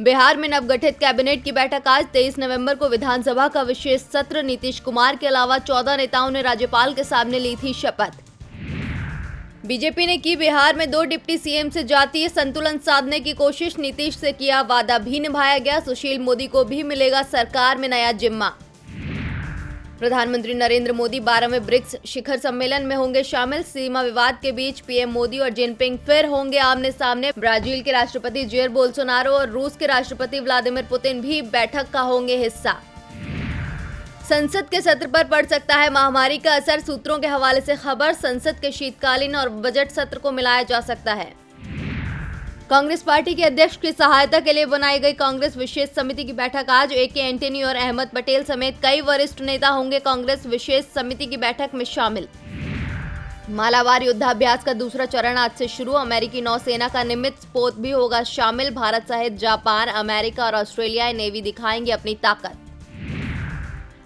बिहार में नवगठित कैबिनेट की बैठक आज 23 नवंबर को विधानसभा का विशेष सत्र। नीतीश कुमार के अलावा 14 नेताओं ने राज्यपाल के सामने ली थी शपथ। बीजेपी ने की बिहार में 2 डिप्टी सीएम से जातीय संतुलन साधने की कोशिश। नीतीश से किया वादा भी निभाया गया। सुशील मोदी को भी मिलेगा सरकार में नया जिम्मा। प्रधानमंत्री नरेंद्र मोदी 12वें ब्रिक्स शिखर सम्मेलन में होंगे शामिल। सीमा विवाद के बीच पीएम मोदी और जिनपिंग फिर होंगे आमने सामने। ब्राजील के राष्ट्रपति जेयर बोल्सोनारो और रूस के राष्ट्रपति व्लादिमीर पुतिन भी बैठक का होंगे हिस्सा। संसद के सत्र पर पड़ सकता है महामारी का असर। सूत्रों के हवाले से खबर। संसद के शीतकालीन और बजट सत्र को मिलाया जा सकता है। कांग्रेस पार्टी के अध्यक्ष की सहायता के लिए बनाई गई कांग्रेस विशेष समिति की बैठक आज। ए.के. एंटनी और अहमद पटेल समेत कई वरिष्ठ नेता होंगे कांग्रेस विशेष समिति की बैठक में शामिल। मालाबार युद्धाभ्यास का दूसरा चरण आज से शुरू। अमेरिकी नौसेना का निमित्त पोत भी होगा शामिल। भारत सहित जापान, अमेरिका और ऑस्ट्रेलियाई नेवी दिखाएंगे अपनी ताकत।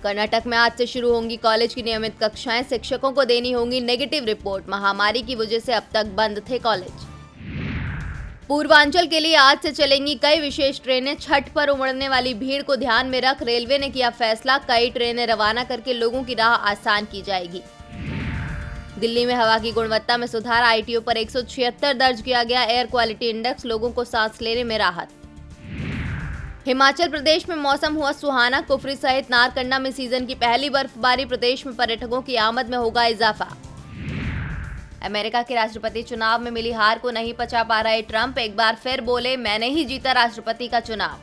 कर्नाटक में आज से शुरू होंगी कॉलेज की नियमित कक्षाएं। शिक्षकों को देनी होंगी नेगेटिव रिपोर्ट। महामारी की वजह से अब तक बंद थे कॉलेज। पूर्वांचल के लिए आज से चलेंगी कई विशेष ट्रेनें। छठ पर उमड़ने वाली भीड़ को ध्यान में रख रेलवे ने किया फैसला। कई ट्रेनें रवाना करके लोगों की राह आसान की जाएगी। दिल्ली में हवा की गुणवत्ता में सुधार। आईटीओ पर 176 दर्ज किया गया एयर क्वालिटी इंडेक्स। लोगों को सांस लेने में राहत। हिमाचल प्रदेश में मौसम हुआ सुहाना। कुफरी सहित नारकंडा में सीजन की पहली बर्फबारी। प्रदेश में पर्यटकों की आमद में होगा इजाफा। अमेरिका के राष्ट्रपति चुनाव में मिली हार को नहीं पचा पा रहे ट्रंप। एक बार फिर बोले, मैंने ही जीता राष्ट्रपति का चुनाव।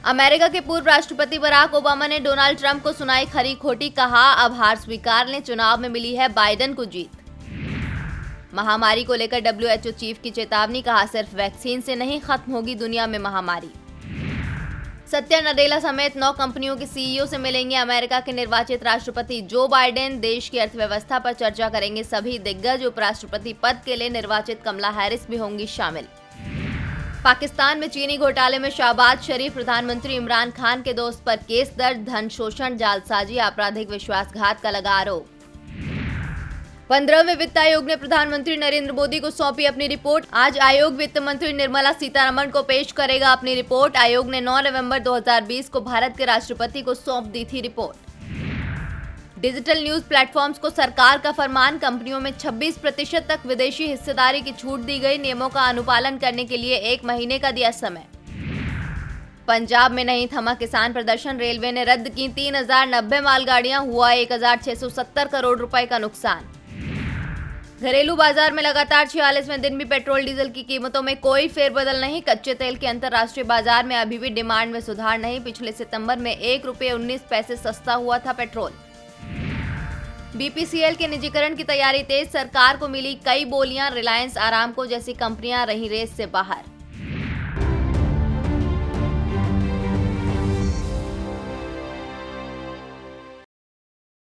अमेरिका के पूर्व राष्ट्रपति बराक ओबामा ने डोनाल्ड ट्रंप को सुनाई खरी खोटी। कहा, अब हार स्वीकार लें, चुनाव में मिली है बाइडेन को जीत। महामारी को लेकर WHO चीफ की चेतावनी। कहा, सिर्फ वैक्सीन से नहीं खत्म होगी दुनिया में महामारी। सत्या नडेला समेत 9 कंपनियों के सीईओ से मिलेंगे अमेरिका के निर्वाचित राष्ट्रपति जो बाइडेन। देश की अर्थव्यवस्था पर चर्चा करेंगे सभी दिग्गज। उपराष्ट्रपति पद के लिए निर्वाचित कमला हैरिस भी होंगी शामिल। पाकिस्तान में चीनी घोटाले में शहबाज शरीफ प्रधानमंत्री इमरान खान के दोस्त पर केस दर्ज। धन शोषण, जालसाजी, आपराधिक विश्वासघात का लगा आरोप। 15वें वित्त आयोग ने प्रधानमंत्री नरेंद्र मोदी को सौंपी अपनी रिपोर्ट। आज आयोग वित्त मंत्री निर्मला सीतारमण को पेश करेगा अपनी रिपोर्ट। आयोग ने 9 नवंबर 2020 को भारत के राष्ट्रपति को सौंप दी थी रिपोर्ट। डिजिटल न्यूज प्लेटफॉर्म्स को सरकार का फरमान। कंपनियों में 26% तक विदेशी हिस्सेदारी की छूट दी गई। नियमों का अनुपालन करने के लिए 1 महीने का दिया समय। पंजाब में नहीं थमा किसान प्रदर्शन। रेलवे ने रद्द की 3090 मालगाड़ियां। हुआ 1670 करोड़ रुपए का नुकसान। घरेलू बाजार में लगातार 46वें दिन भी पेट्रोल डीजल की कीमतों में कोई फेरबदल नहीं। कच्चे तेल के अंतर्राष्ट्रीय बाजार में अभी भी डिमांड में सुधार नहीं। पिछले सितंबर में ₹1.19 सस्ता हुआ था पेट्रोल। BPCL के निजीकरण की तैयारी तेज। सरकार को मिली कई बोलियां। रिलायंस, आरामको जैसी कंपनियां रही रेस से बाहर।